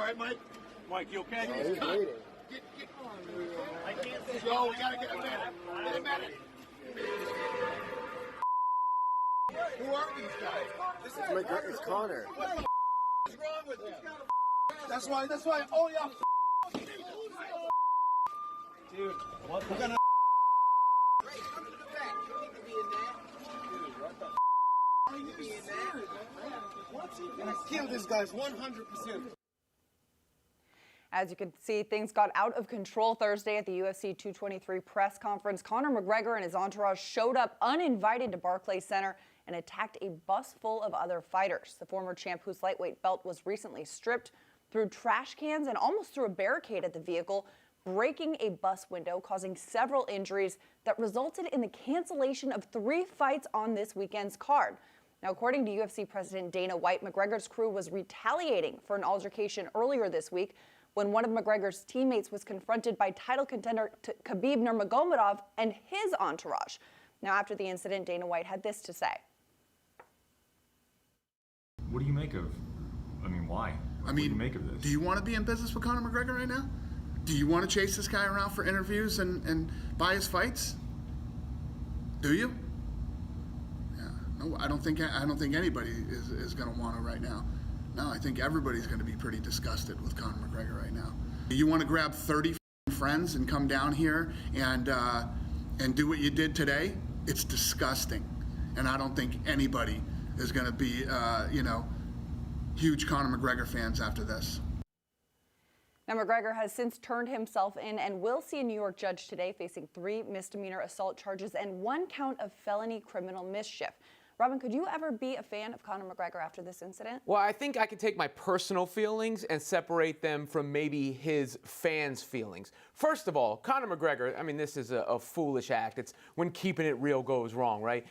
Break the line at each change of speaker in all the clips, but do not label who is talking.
right, Mike?
Mike, you okay?
He's bleeding. Get on. I can't see. Yo, we gotta get him in. Get him in. Who are these guys?
It's Conor.
What the is wrong with him? That's why. Oh, yeah.
Dude, what the?
We're gonna.
Ray, come to the back. You don't need to be in there.
Dude, what the? Are you serious? What's he gonna kill this guy's 100%?
As you can see, things got out of control Thursday at the UFC 223 press conference. Conor McGregor and his entourage showed up uninvited to Barclays Center and attacked a bus full of other fighters. The former champ, whose lightweight belt was recently stripped, threw trash cans and almost threw a barricade at the vehicle, breaking a bus window, causing several injuries that resulted in the cancellation of 3 fights on this weekend's card. Now, according to UFC President Dana White, McGregor's crew was retaliating for an altercation earlier this week when one of McGregor's teammates was confronted by title contender Khabib Nurmagomedov and his entourage. Now, after the incident, Dana White had this to say.
What do you make of? I mean, why? What do you make of this?
Do you want to be in business with Conor McGregor right now? Do you want to chase this guy around for interviews and buy his fights? Do you? Yeah. No, I don't think anybody is going to want to right now. No, I think everybody's going to be pretty disgusted with Conor McGregor right now. You want to grab 30 friends and come down here and do what you did today? It's disgusting, and I don't think anybody is going to be, huge Conor McGregor fans after this.
Now, McGregor has since turned himself in and will see a New York judge today, facing 3 misdemeanor assault charges and 1 count of felony criminal mischief. Robin, could you ever be a fan of Conor McGregor after this incident?
Well, I think I could take my personal feelings and separate them from maybe his fans' feelings. First of all, Conor McGregor, I mean, this is a foolish act. It's when keeping it real goes wrong, right?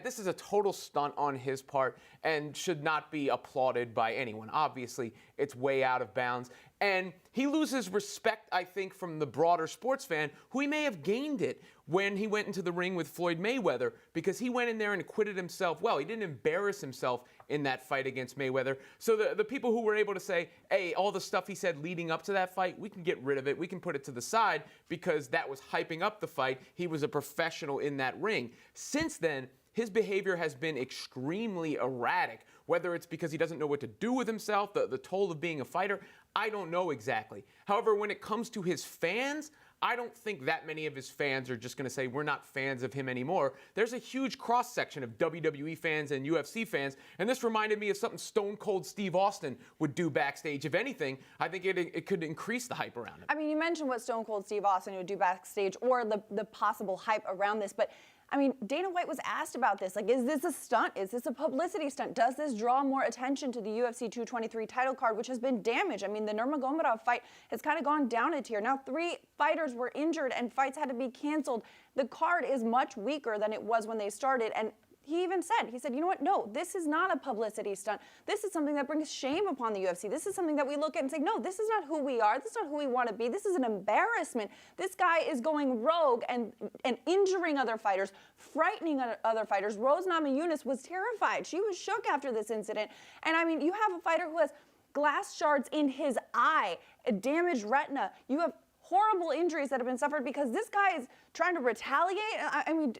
This is a total stunt on his part and should not be applauded by anyone. Obviously, it's way out of bounds. And he loses respect, I think, from the broader sports fan, who he may have gained it when he went into the ring with Floyd Mayweather, because he went in there and acquitted himself well. He didn't embarrass himself in that fight against Mayweather. So the people who were able to say, hey, all the stuff he said leading up to that fight, we can get rid of it. We can put it to the side because that was hyping up the fight. He was a professional in that ring. Since then, his behavior has been extremely erratic, whether it's because he doesn't know what to do with himself, the toll of being a fighter, I don't know exactly. However, when it comes to his fans, I don't think that many of his fans are just going to say, we're not fans of him anymore. There's a huge cross-section of WWE fans and UFC fans, and this reminded me of something Stone Cold Steve Austin would do backstage. If anything, I think it could increase the hype around him.
I mean, you mentioned what Stone Cold Steve Austin would do backstage or the possible hype around this, but I mean, Dana White was asked about this. Like, is this a stunt? Is this a publicity stunt? Does this draw more attention to the UFC 223 title card, which has been damaged? I mean, the Nurmagomedov fight has kind of gone down a tier. Now, 3 fighters were injured and fights had to be canceled. The card is much weaker than it was when they started. And he even said, you know what? No, this is not a publicity stunt. This is something that brings shame upon the UFC. This is something that we look at and say, no, this is not who we are. This is not who we want to be. This is an embarrassment. This guy is going rogue and injuring other fighters, frightening other fighters. Rose Namajunas was terrified. She was shook after this incident. And I mean, you have a fighter who has glass shards in his eye, a damaged retina. You have horrible injuries that have been suffered because this guy is trying to retaliate. I mean,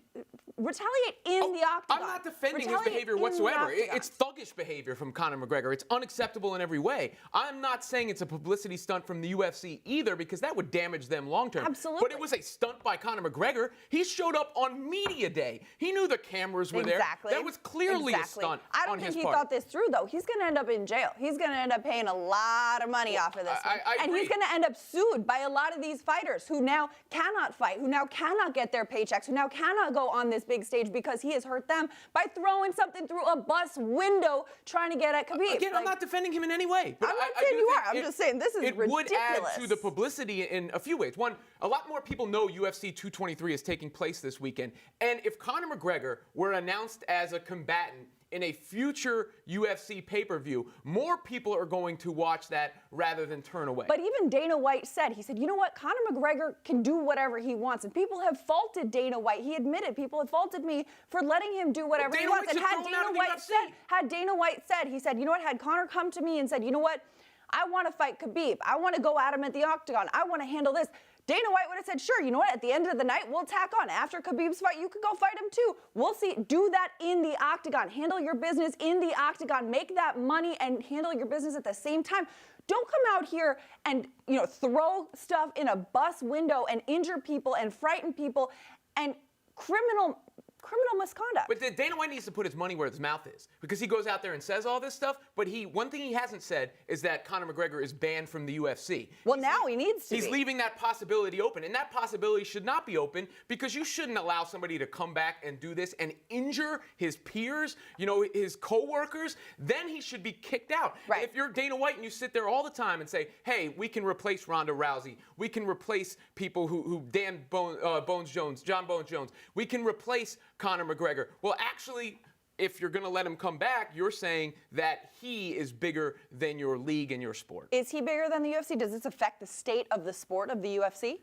retaliate in the octagon.
I'm not defending his behavior whatsoever. It's thuggish behavior from Conor McGregor. It's unacceptable in every way. I'm not saying it's a publicity stunt from the UFC either, because that would damage them long term.
Absolutely.
But it was a stunt by Conor McGregor. He showed up on media day. He knew the cameras were there. That was clearly a stunt on his part.
I don't think he thought this through, though. He's going to end up in jail. He's going to end up paying a lot of money off of this. And he's going to end up sued by a lot of these fighters who now cannot fight, who now cannot get their paychecks, who now cannot go on this big stage because he has hurt them by throwing something through a bus window trying to get at Khabib.
Again, I'm not defending him in any way.
But I'm not saying you are. I'm just saying this is ridiculous.
It would add to the publicity in a few ways. One, a lot more people know UFC 223 is taking place this weekend. And if Conor McGregor were announced as a combatant in a future UFC pay-per-view, more people are going to watch that rather than turn away.
But even Dana White said, he said, you know what, Conor McGregor can do whatever he wants. And people have faulted Dana White. He admitted people have faulted me for letting him do whatever he wants. And had Dana White said, he said, you know what, had Conor come to me and said, you know what, I want to fight Khabib. I want to go at him at the octagon. I want to handle this. Dana White would have said, sure, you know what? At the end of the night, we'll tack on. After Khabib's fight, you could go fight him too. We'll see. Do that in the octagon. Handle your business in the octagon. Make that money and handle your business at the same time. Don't come out here and, throw stuff in a bus window and injure people and frighten people and criminal misconduct.
But Dana White needs to put his money where his mouth is, because he goes out there and says all this stuff, but one thing he hasn't said is that Conor McGregor is banned from the UFC.
Well, now he needs to
He's
be.
leaving that possibility open, and that possibility should not be open, because you shouldn't allow somebody to come back and do this and injure his peers, his co-workers. Then he should be kicked out.
Right.
And if you're Dana White and you sit there all the time and say, hey, we can replace Ronda Rousey, we can replace people who John Bones Jones, we can replace Conor McGregor. Well, actually, if you're going to let him come back, you're saying that he is bigger than your league and your sport.
Is he bigger than the UFC? Does this affect the state of the sport of the UFC?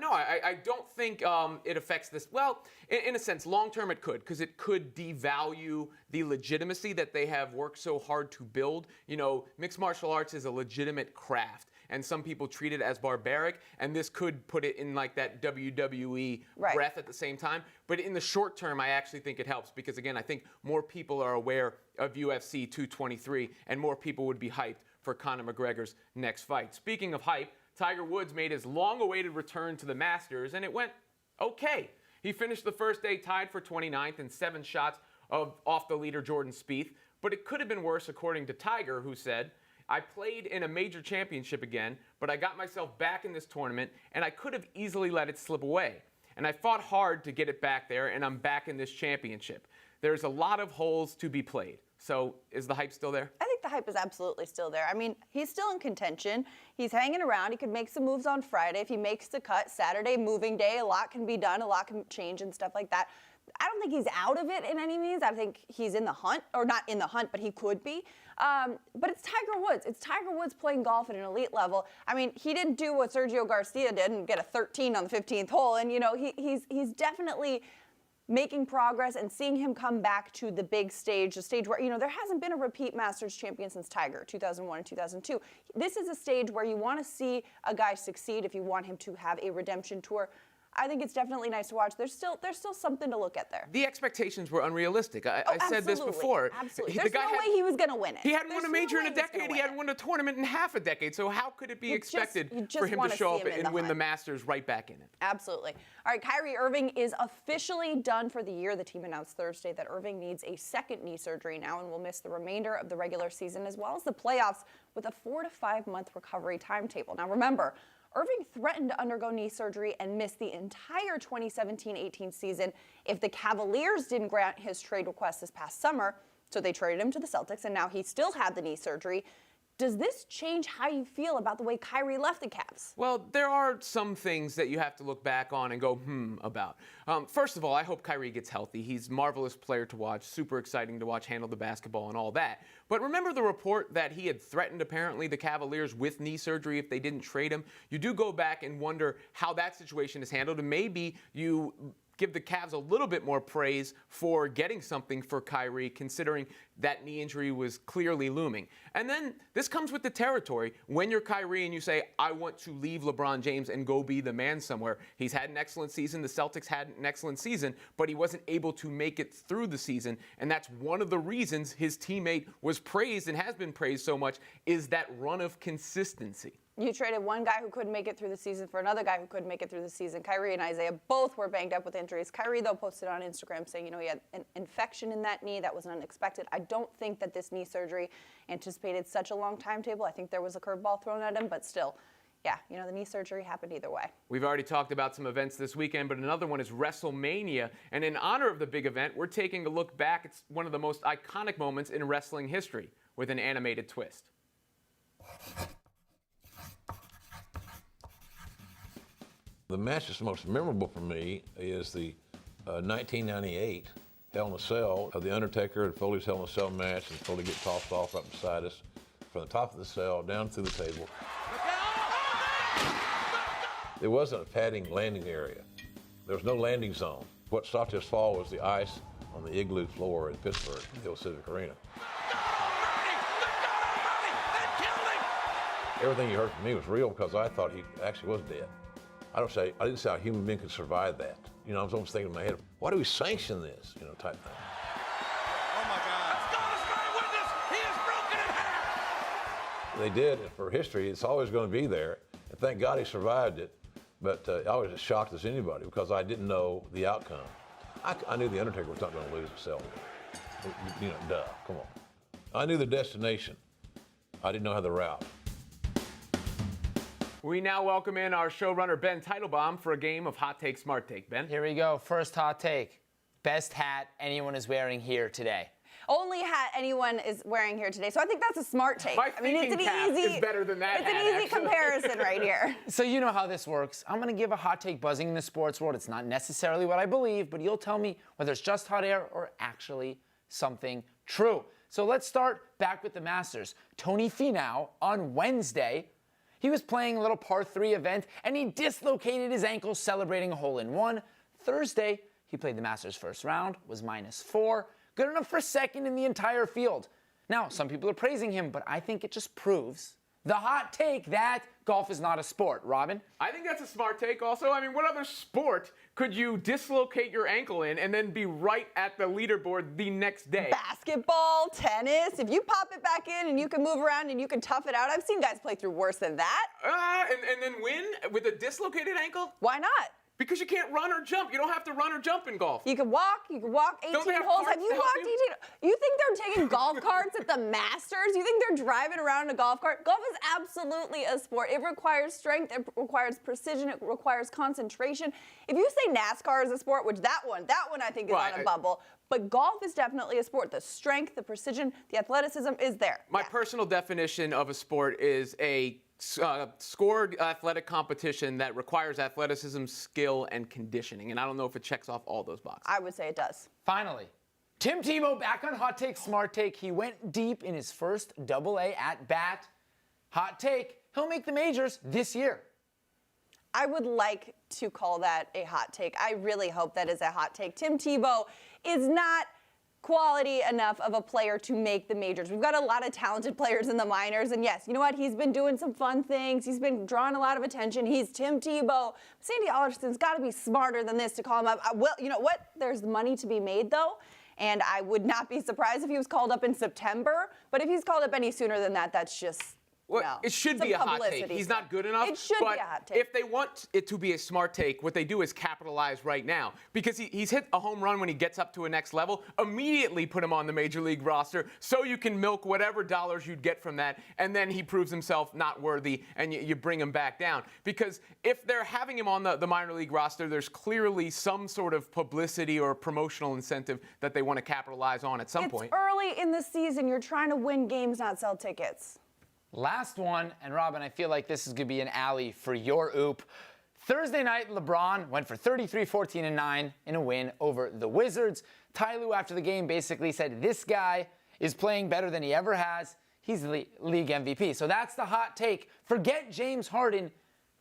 No, I don't think it affects this. Well, in a sense, long term it could, because it could devalue the legitimacy that they have worked so hard to build. Mixed martial arts is a legitimate craft, and some people treat it as barbaric, and this could put it in like that WWE breath at the same time. But in the short term, I actually think it helps, because again, I think more people are aware of UFC 223, and more people would be hyped for Conor McGregor's next fight. Speaking of hype, Tiger Woods made his long-awaited return to the Masters, and it went okay. He finished the first day tied for 29th and 7 shots off the leader Jordan Spieth, but it could have been worse, according to Tiger, who said, I played in a major championship again, but I got myself back in this tournament, and I could have easily let it slip away. And I fought hard to get it back there, and I'm back in this championship. There's a lot of holes to be played. So is the hype still there?
I think the hype is absolutely still there. I mean, he's still in contention. He's hanging around. He could make some moves on Friday. If he makes the cut, Saturday, moving day, a lot can be done, a lot can change and stuff like that. I don't think he's out of it in any means. I think he's in the hunt, or not in the hunt, but he could be. But it's Tiger Woods. It's Tiger Woods playing golf at an elite level. I mean, he didn't do what Sergio Garcia did and get a 13 on the 15th hole. And, he's definitely making progress, and seeing him come back to the big stage, the stage where, there hasn't been a repeat Masters champion since Tiger, 2001 and 2002. This is a stage where you want to see a guy succeed if you want him to have a redemption tour. I think it's definitely nice to watch. There's still something to look at there.
The expectations were unrealistic. I said this before.
Absolutely. There's no way he was going to win it.
He hadn't won a major in a decade. He hadn't won a tournament in half a decade. So how could it be expected for him to show up and win the Masters right back in it?
Absolutely. All right, Kyrie Irving is officially done for the year. The team announced Thursday that Irving needs a second knee surgery now and will miss the remainder of the regular season as well as the playoffs with a 4 to 5 month recovery timetable. Now remember, Irving threatened to undergo knee surgery and miss the entire 2017-18 season if the Cavaliers didn't grant his trade request this past summer. So they traded him to the Celtics, and now he still had the knee surgery. Does this change how you feel about the way Kyrie left the Cavs?
Well, there are some things that you have to look back on and go, about. First of all, I hope Kyrie gets healthy. He's a marvelous player to watch, super exciting to watch handle the basketball and all that. But remember the report that he had threatened, apparently, the Cavaliers with knee surgery if they didn't trade him? You do go back and wonder how that situation is handled, and maybe you give the Cavs a little bit more praise for getting something for Kyrie, considering that knee injury was clearly looming. And then this comes with the territory. When you're Kyrie and you say, I want to leave LeBron James and go be the man somewhere. He's had an excellent season. The Celtics had an excellent season, but he wasn't able to make it through the season. And that's one of the reasons his teammate was praised and has been praised so much, is that run of consistency.
You traded one guy who couldn't make it through the season for another guy who couldn't make it through the season. Kyrie and Isaiah both were banged up with injuries. Kyrie, though, posted on Instagram saying, he had an infection in that knee that was unexpected. I don't think that this knee surgery anticipated such a long timetable. I think there was a curveball thrown at him, but still, yeah, the knee surgery happened either way.
We've already talked about some events this weekend, but another one is WrestleMania. And in honor of the big event, we're taking a look back. It's one of the most iconic moments in wrestling history with an animated twist.
The match that's most memorable for me is the 1998 Hell in a Cell of the Undertaker and Foley's Hell in a Cell match, and Foley gets tossed off right beside us from the top of the cell down through the table. There wasn't a padding landing area. There was no landing zone. What stopped his fall was the ice on the igloo floor in Pittsburgh, the old Civic Arena. everything you heard from me was real because I thought he actually was dead. I didn't say how a human being could survive that. You know, I was almost thinking in my head, why do we sanction this? You know, type thing.
Oh my God.
He is broken in half.
They did, and for history, it's always going to be there. And thank God he survived it. But I was as shocked as anybody because I didn't know the outcome. I knew the Undertaker was not going to lose himself. You know, duh, come on. I knew the destination. I didn't know the route.
We now welcome in our showrunner, Ben Teitelbaum, for a game of Hot Take, Smart Take. Ben?
Here we go. First hot take. Best hat anyone is wearing here today.
Only hat anyone is wearing here today. So I think that's a smart take.
My
I mean, it's an
cap
easy,
is better than that
It's
hat,
an easy
actually.
comparison right here.
So you know how this works. I'm going to give a hot take buzzing in the sports world. It's not necessarily what I believe, but you'll tell me whether it's just hot air or actually something true. So let's start back with the Masters. Tony Finau on Wednesday, he was playing a little par 3 event and he dislocated his ankle celebrating a hole-in-one. Thursday, he played the Masters first round, was -4. Good enough for second in the entire field. Now, some people are praising him, but I think it just proves the hot take that golf is not a sport. Robin?
I think that's a smart take also. I mean, what other sport could you dislocate your ankle in and then be right at the leaderboard the next day?
Basketball, tennis, if you pop it back in and you can move around and you can tough it out. I've seen guys play through worse than that.
And then win with a dislocated ankle?
Why not?
Because you can't run or jump. You don't have to run or jump in golf.
You can walk 18
Don't they have
holes.
carts
Have you
to help
walked 18? You think they're taking golf carts at the Masters? You think they're driving around in a golf cart? Golf is absolutely a sport. It requires strength, it requires precision, it requires concentration. If you say NASCAR is a sport, which that one I think is on a bubble, but golf is definitely a sport. The strength, the precision, the athleticism is there.
My personal definition of a sport is a scored athletic competition that requires athleticism, skill, and conditioning. And I don't know if it checks off all those boxes.
I would say it does.
Finally, Tim Tebow back on Hot Take, Smart Take. He went deep in his first AA at bat. Hot take, he'll make the majors this year.
I would like to call that a hot take. I really hope that is a hot take. Tim Tebow is not quality enough of a player to make the majors. We've got a lot of talented players in the minors, and yes, you know what? He's been doing some fun things. He's been drawing a lot of attention. He's Tim Tebow. Sandy Alderson's got to be smarter than this to call him up. Well, you know what? There's money to be made, though, and I would not be surprised if he was called up in September, but if he's called up any sooner than that, that's just...
Well,
no.
it should
Some
be a hot
publicity
take. He's
stuff.
not good enough.
It should
but
be a hot take.
if they want it to be a smart take, what they do is capitalize right now. Because he's hit a home run when he gets up to a next level. Immediately put him on the major league roster so you can milk whatever dollars you'd get from that. And then he proves himself not worthy and you bring him back down. Because if they're having him on the minor league roster, there's clearly some sort of publicity or promotional incentive that they want to capitalize on at some point.
It's early in the season. You're trying to win games, not sell tickets.
Last one, and Robin, I feel like this is going to be an alley for your oop. Thursday night, LeBron went for 33, 14, and 9 in a win over the Wizards. Ty Lue, after the game, basically said this guy is playing better than he ever has. He's the league MVP. So that's the hot take. Forget James Harden.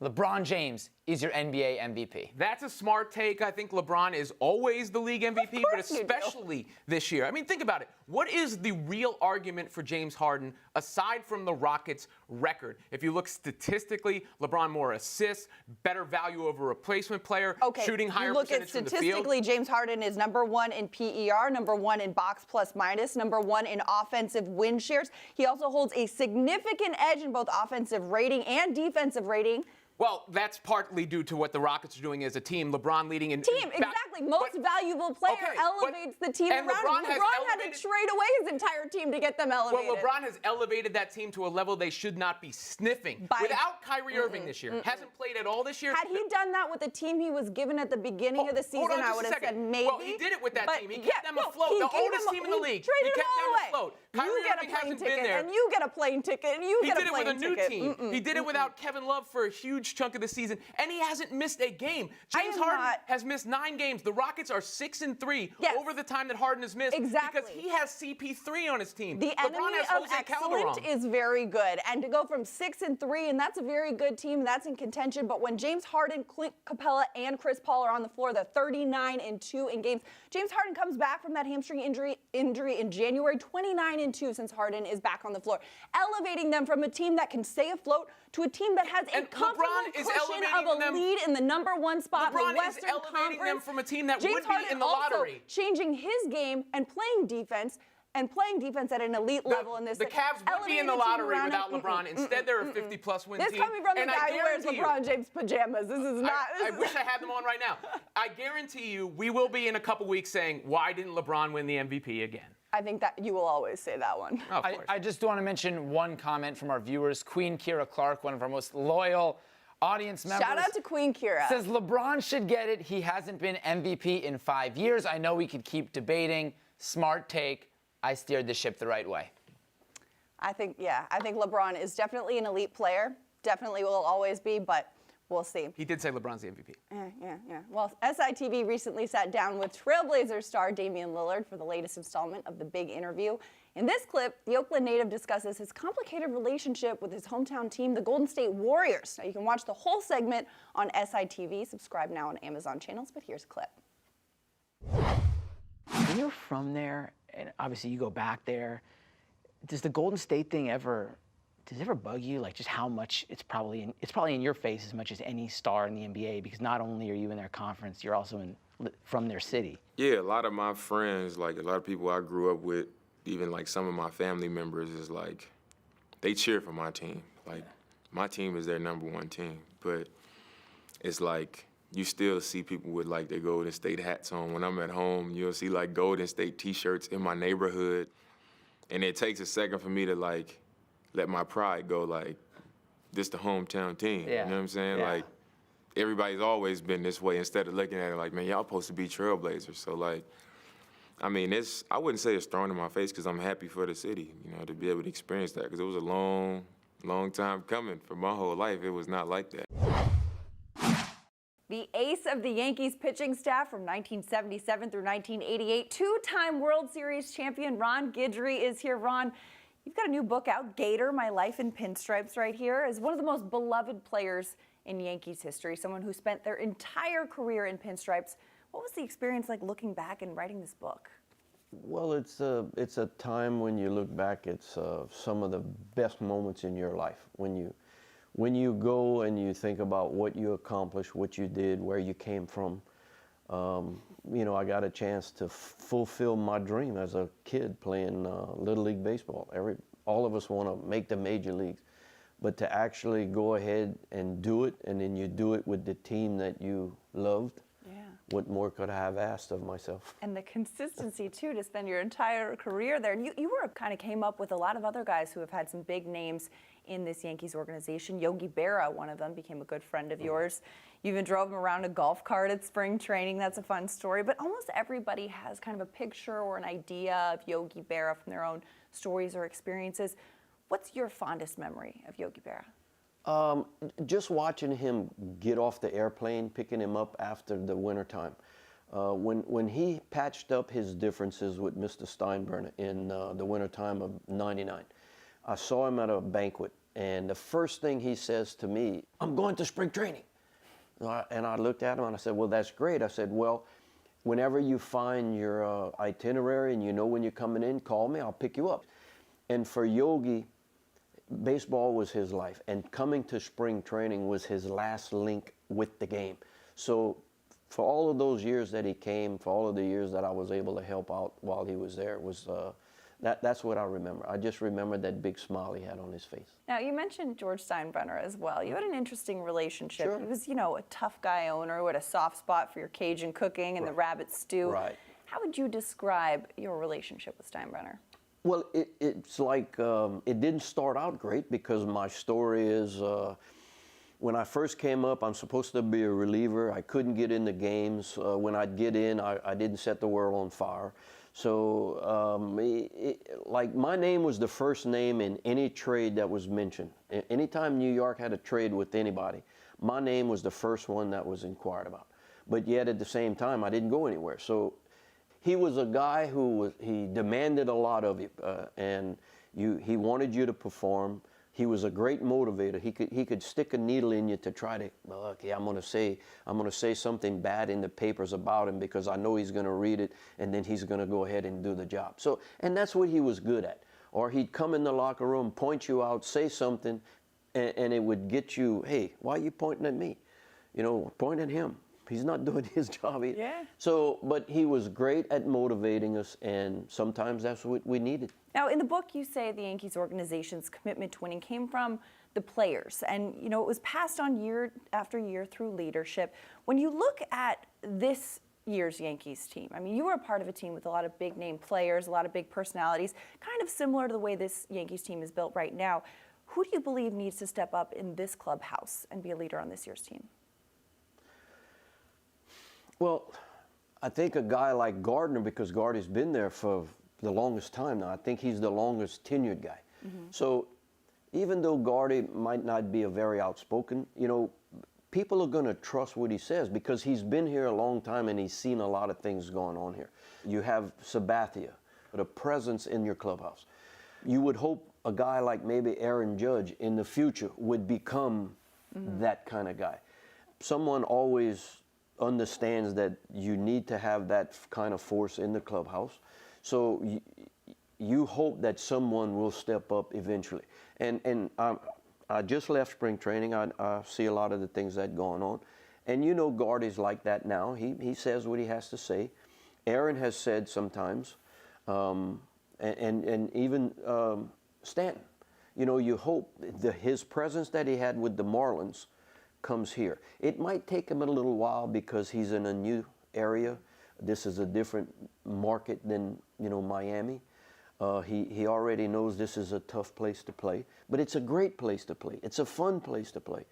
LeBron James is your NBA MVP.
That's a smart take. I think LeBron is always the league MVP, but especially this year. I mean, think about it. What is the real argument for James Harden aside from the Rockets' record? If you look statistically, LeBron more assists, better value over a replacement player, shooting higher percentage from the field.
Statistically, James Harden is #1 in PER, #1 in box plus minus, #1 in offensive win shares. He also holds a significant edge in both offensive rating and defensive rating.
Well, that's partly due to what the Rockets are doing as a team. LeBron leading in
Exactly. Most valuable player elevates the team around him. LeBron had to trade away his entire team to get them elevated.
Well, LeBron has elevated that team to a level they should not be sniffing. Without Kyrie Irving this year. Hasn't played at all this year.
Had he done that with the team he was given at the beginning of the season, I would have said maybe.
Well, he did it with that team. He kept them afloat. The oldest team in the league.
He
kept them
away.
afloat.
You
Kyrie
get
Irving
a plane
hasn't been
ticket,
there.
and you get a plane ticket, and you get a plane ticket.
He did it with a new team. He did it without Kevin Love for a huge huge chunk of the season, and he hasn't missed a game. James Harden has missed 9 games. The Rockets are 6-3 over the time that Harden has missed because he has CP3 on his team.
The enemy of excellent is very good, and to go from 6-3, and that's a very good team, that's in contention. But when James Harden, Clint Capella, and Chris Paul are on the floor, they're 39-2 in games. James Harden comes back from that hamstring injury in January, 29-2 since Harden is back on the floor, elevating them from a team that can stay afloat to a team that has a comfortable cushion of a lead in the #1 spot in the Western Conference.
LeBron is elevating them from a team that
James
would
Harden
be in the lottery.
Also changing his game and playing defense at an elite level in this.
The Cavs would be in the lottery without LeBron. Instead, they're a 50-plus win team.
This coming from the guy who wears LeBron James pajamas. This is not.
I wish I had them on right now. I guarantee you, we will be in a couple weeks saying, why didn't LeBron win the MVP again?
I think that you will always say that one.
Oh, of course.
I just want to mention one comment from our viewers. Queen Kira Clark, one of our most loyal audience members.
Shout out to Queen Kira.
Says LeBron should get it. He hasn't been MVP in 5 years. I know we could keep debating. Smart take. I steered the ship the right way.
I think LeBron is definitely an elite player. Definitely will always be, but we'll see.
He did say LeBron's the MVP.
Yeah. Well, SITV recently sat down with Trailblazers star Damian Lillard for the latest installment of The Big Interview. In this clip, the Oakland native discusses his complicated relationship with his hometown team, the Golden State Warriors. Now, you can watch the whole segment on SITV. Subscribe now on Amazon channels, but here's a clip.
When you're from there, and obviously you go back there, does the Golden State thing ever bug you? Like just how much it's probably in your face as much as any star in the NBA, because not only are you in their conference, you're also from their city.
Yeah, a lot of my friends, like a lot of people I grew up with, even like some of my family members is like, they cheer for my team. Like my team is their #1 team, but it's like, you still see people with like their Golden State hats on. When I'm at home, you'll see like Golden State t-shirts in my neighborhood. And it takes a second for me to like let my pride go, like, this the hometown team.
Yeah.
You know what I'm saying?
Yeah.
Like, everybody's always been this way instead of looking at it like, man, y'all supposed to be Trailblazers. So like, I mean, I wouldn't say it's thrown in my face because I'm happy for the city, you know, to be able to experience that, because it was a long, long time coming. For my whole life, it was not like that.
The ace of the Yankees pitching staff from 1977 through 1988, two-time World Series champion Ron Guidry is here. Ron, you've got a new book out, Gator, My Life in Pinstripes, right here, as one of the most beloved players in Yankees history, someone who spent their entire career in pinstripes. What was the experience like looking back and writing this book?
Well, it's a time when you look back, it's some of the best moments in your life. When you go and you think about what you accomplished, what you did, where you came from. You know, I got a chance to fulfill my dream as a kid playing Little League Baseball. All of us want to make the major leagues, but to actually go ahead and do it, and then you do it with the team that you loved, what more could I have asked of myself?
And the consistency, too, to spend your entire career there. And you kind of came up with a lot of other guys who have had some big names in this Yankees organization. Yogi Berra, one of them, became a good friend of yours. You even drove him around a golf cart at spring training. That's a fun story. But almost everybody has kind of a picture or an idea of Yogi Berra from their own stories or experiences. What's your fondest memory of Yogi Berra?
Just watching him get off the airplane, picking him up after the wintertime. When he patched up his differences with Mr. Steinbrenner in the wintertime of '99, I saw him at a banquet, and the first thing he says to me, "I'm going to spring training." And I looked at him and I said, "Well, that's great." I said, "Well, whenever you find your itinerary and you know when you're coming in, call me, I'll pick you up." And for Yogi, baseball was his life, and coming to spring training was his last link with the game. So for all of those years that he came, for all of the years that I was able to help out while he was there, was that's what I remember. I just remember that big smile he had on his face.
Now, you mentioned George Steinbrenner as well. You had an interesting relationship.
Sure.
He was, a tough guy owner who had a soft spot for your Cajun cooking and the rabbit stew.
Right.
How would you describe your relationship with Steinbrenner?
Well, it's like it didn't start out great, because my story is when I first came up, I'm supposed to be a reliever. I couldn't get in the games. When I'd get in, I didn't set the world on fire. So like my name was the first name in any trade that was mentioned. Anytime New York had a trade with anybody, my name was the first one that was inquired about. But yet at the same time, I didn't go anywhere. So he was a guy he demanded a lot of you, and he wanted you to perform. He was a great motivator. He could stick a needle in you to try to, okay, I'm gonna say something bad in the papers about him because I know he's gonna read it, and then he's gonna go ahead and do the job. So, and that's what he was good at. Or he'd come in the locker room, point you out, say something, and it would get you, hey, why are you pointing at me? You know, point at him. He's not doing his job either.
Yeah.
So, but he was great at motivating us, and sometimes that's what we needed.
Now, in the book, you say the Yankees organization's commitment to winning came from the players, and you know it was passed on year after year through leadership. When you look at this year's Yankees team, I mean, you were a part of a team with a lot of big-name players, a lot of big personalities, kind of similar to the way this Yankees team is built right now. Who do you believe needs to step up in this clubhouse and be a leader on this year's team?
Well, I think a guy like Gardner, because Gardy's been there for the longest time now. I think he's the longest tenured guy. So even though Gardy might not be a very outspoken, you know, people are going to trust what he says because he's been here a long time and he's seen a lot of things going on here. You have Sabathia, the presence in your clubhouse. You would hope a guy like maybe Aaron Judge in the future would become that kind of guy. Someone always understands that you need to have that kind of force in the clubhouse. So you hope that someone will step up eventually. And I just left spring training. I see a lot of the things that are going on. And you know Gardy's like that now. He says what he has to say. Aaron has said sometimes, and even Stanton. You know, you hope his presence that he had with the Marlins comes here. It might take him a little while because he's in a new area. This is a different market than, you know, Miami. He already knows this is a tough place to play, but it's a great place to play. It's a fun place to play.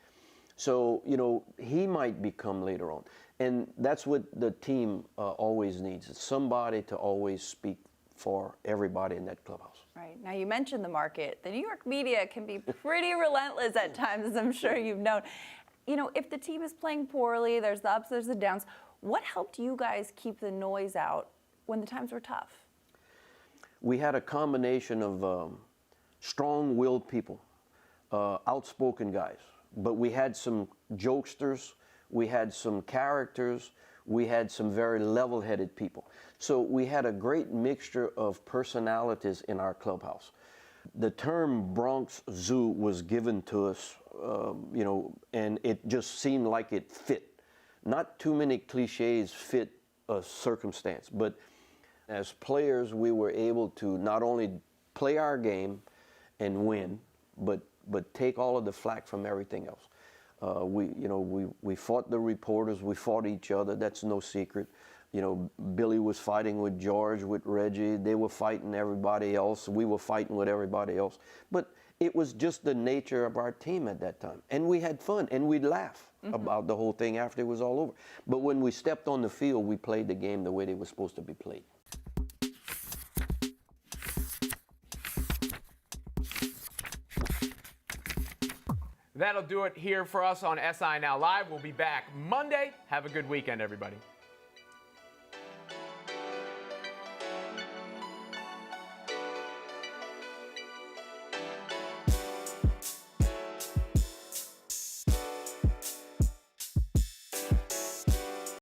So, you know, he might become later on. And that's what the team always needs. It's somebody to always speak for everybody in that clubhouse.
Right. Now, you mentioned the market. The New York media can be pretty relentless at times, as I'm sure you've known. You know, if the team is playing poorly, there's the ups, there's the downs. What helped you guys keep the noise out when the times were tough?
We had a combination of strong-willed people, outspoken guys, but we had some jokesters, we had some characters, we had some very level-headed people. So we had a great mixture of personalities in our clubhouse. The term Bronx Zoo was given to us, you know, and it just seemed like it fit. Not too many cliches fit a circumstance, but as players, we were able to not only play our game and win, but take all of the flack from everything else. We fought the reporters, we fought each other. That's no secret. You know, Billy was fighting with George, with Reggie. They were fighting everybody else. We were fighting with everybody else. But it was just the nature of our team at that time. And we had fun, and we'd laugh about the whole thing after it was all over. But when we stepped on the field, we played the game the way they were supposed to be played.
That'll do it here for us on SI Now Live. We'll be back Monday. Have a good weekend, everybody.